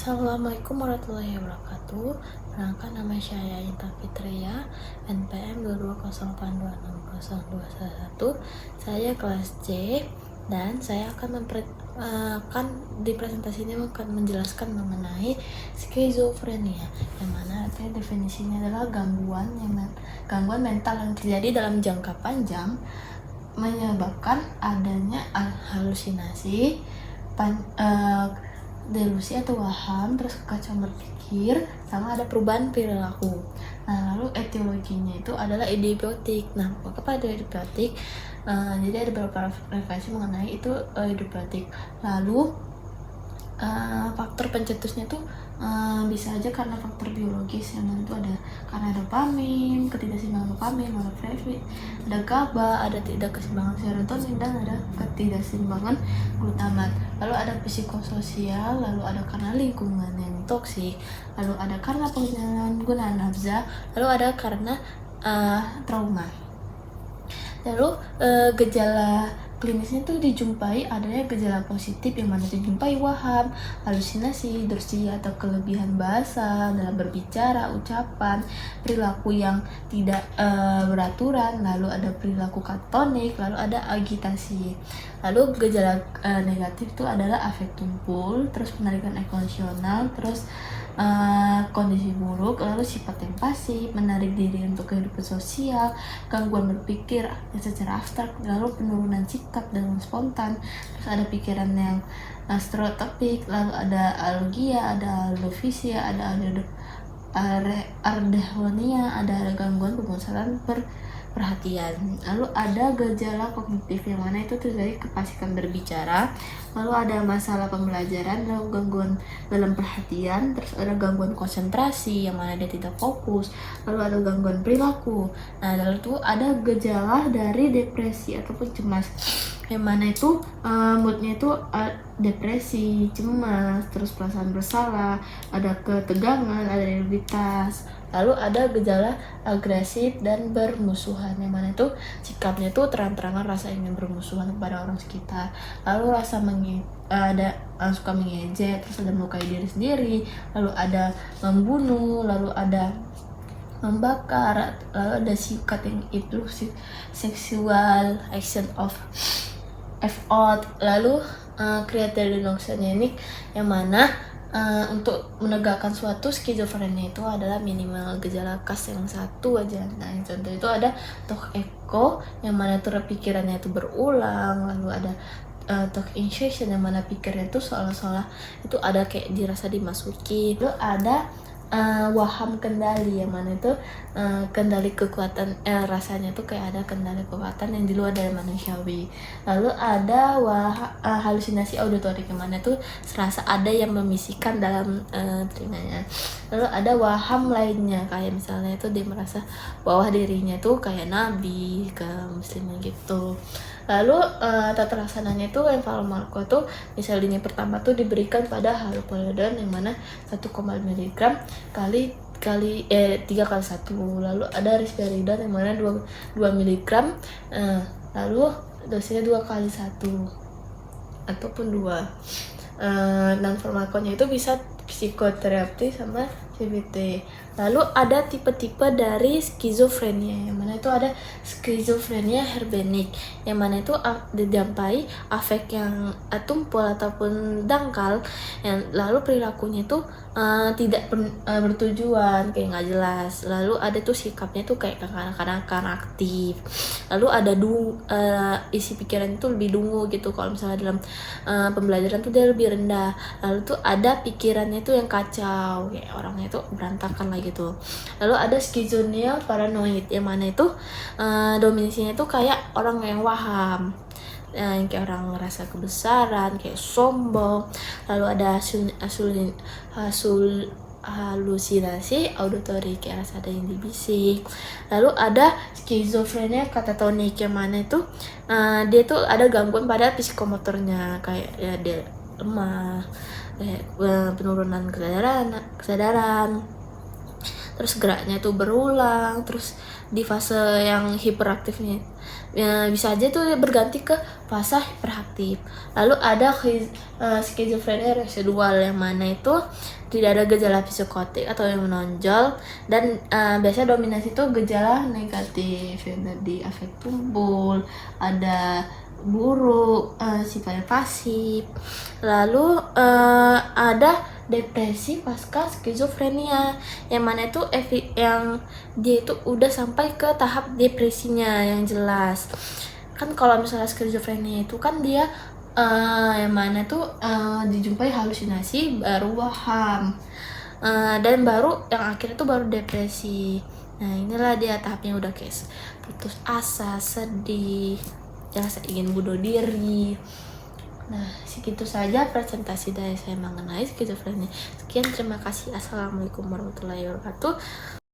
Assalamualaikum warahmatullahi wabarakatuh. Perkenalkan, nama saya Intan Fitria, NPM 2208260211. Saya kelas C dan saya akan di presentasi ini akan menjelaskan mengenai skizofrenia, yang mana artinya definisinya adalah gangguan mental yang terjadi dalam jangka panjang menyebabkan adanya halusinasi, delusi atau waham, terus kekacauan berpikir, sama ada perubahan perilaku. Nah, lalu etiologinya itu adalah idiopatик. Nah, pada idiopatик, jadi ada beberapa referensi mengenai itu idiopatик. Lalu faktor pencetusnya tuh bisa aja karena faktor biologis, yang itu ada karena dopamin, ketidakseimbangan dopamin, norepinefrin, ada GABA, ada tidak keseimbangan serotonin, dan ada ketidakseimbangan glutamat. Lalu ada psikososial, lalu ada karena lingkungan yang toksik, lalu ada karena penggunaan nafza, lalu ada karena trauma. Lalu gejala klinisnya tuh dijumpai adanya gejala positif, yang mana dijumpai waham, halusinasi, delusi atau kelebihan bahasa dalam berbicara, ucapan, perilaku yang tidak beraturan, lalu ada perilaku katonik, lalu ada agitasi. Lalu gejala negatif itu adalah afek tumpul, terus penarikan ekosional, terus kondisi buruk, lalu sifat yang pasif, menarik diri untuk kehidupan sosial, gangguan berpikir secara abstrak, lalu penurunan sikap dan spontan, terus ada pikiran yang stereotipik, lalu ada algia, ada alofisia, ada ardehonia, ada gangguan pemusatan perhatian. Lalu ada gejala kognitif, yang mana itu terjadi kefasikan berbicara, lalu ada masalah pembelajaran, lalu gangguan dalam perhatian, terus ada gangguan konsentrasi, yang mana dia tidak fokus, lalu ada gangguan perilaku. Nah, lalu itu ada gejala dari depresi ataupun cemas, yang mana itu moodnya itu depresi, cemas, terus perasaan bersalah, ada ketegangan, ada irritasi. Lalu ada gejala agresif dan bermusuhan, yang mana itu sikapnya itu terang-terangan rasa ingin bermusuhan kepada orang sekitar. Lalu rasa suka mengejek, terus ada melukai diri sendiri, lalu ada membunuh, lalu ada membakar, lalu ada sikap yang impulsif, sexual action of effort, lalu kriteria diagnosisnya yang mana untuk menegakkan suatu skizofrenia itu adalah minimal gejala khas yang satu aja. Nah, contoh itu ada talk echo, yang mana tuh pikirannya itu berulang, lalu ada talk insertion, yang mana pikirnya itu seolah-olah itu ada kayak dirasa dimasuki. Lalu ada waham kendali, yang mana itu kendali kekuatan, rasanya tuh kayak ada kendali kekuatan yang di luar dari manusiawi. Lalu ada halusinasi auditorik, yang mana tuh serasa ada yang membisikkan dalam telinganya. Lalu ada waham lainnya, kayak misalnya itu dia merasa bahwa dirinya tuh kayak nabi ke muslimnya gitu. Lalu tata laksananya itu yang farmako tuh misal lini pertama tuh diberikan pada haloperidol, yang mana 1,5 mg kali 3 kali 1. Lalu ada risperidon, yang mana 2 mg, lalu dosisnya 2 kali 1 ataupun 2. Non farmakonya itu bisa psikoterapi sama CBT. Lalu ada tipe-tipe dari skizofrenia, yang mana itu ada skizofrenia herbenik, yang mana itu didampai afek yang tumpul ataupun dangkal, yang lalu perilakunya itu tidak bertujuan, kayak nggak jelas. Lalu ada tuh sikapnya tuh kayak kadang-kadang aktif. Lalu ada isi pikiran itu lebih dungu gitu. Kalau misalnya dalam pembelajaran tuh dia lebih rendah. Lalu tuh ada pikirannya tuh yang kacau, kayak orangnya itu berantakan lah gitu. Lalu ada skizonia paranoid, yang mana itu dominasinya itu kayak orang yang waham, yang kayak orang ngerasa kebesaran, kayak sombong. Lalu ada halusinasi auditorik, kayak rasa ada yang dibisik. Lalu ada skizofrenia katatonik, yang mana itu dia tuh ada gangguan pada psikomotornya, kayak ya dia lemah, kayak penurunan kesadaran. terus geraknya tuh berulang, terus di fase yang hiperaktifnya ya, bisa aja tuh berganti ke fase hiperaktif. Lalu ada skizofrenia residual, yang mana itu tidak ada gejala psikotik atau yang menonjol, dan biasanya dominasi itu gejala negatif yang tadi afek tumpul, ada buruk, sifatnya pasif. Lalu ada depresi pasca skizofrenia, yang mana itu yang dia itu udah sampai ke tahap depresinya yang jelas. Kan kalau misalnya skizofrenia itu kan dia yang mana tuh dijumpai halusinasi, baru waham, dan baru yang akhirnya tuh baru depresi. Nah inilah dia tahapnya, udah guys, putus asa, sedih, rasa ingin bunuh diri. Nah segitu saja presentasi dari saya mengenai skizofrenia. Sekian, terima kasih. Assalamualaikum warahmatullahi wabarakatuh.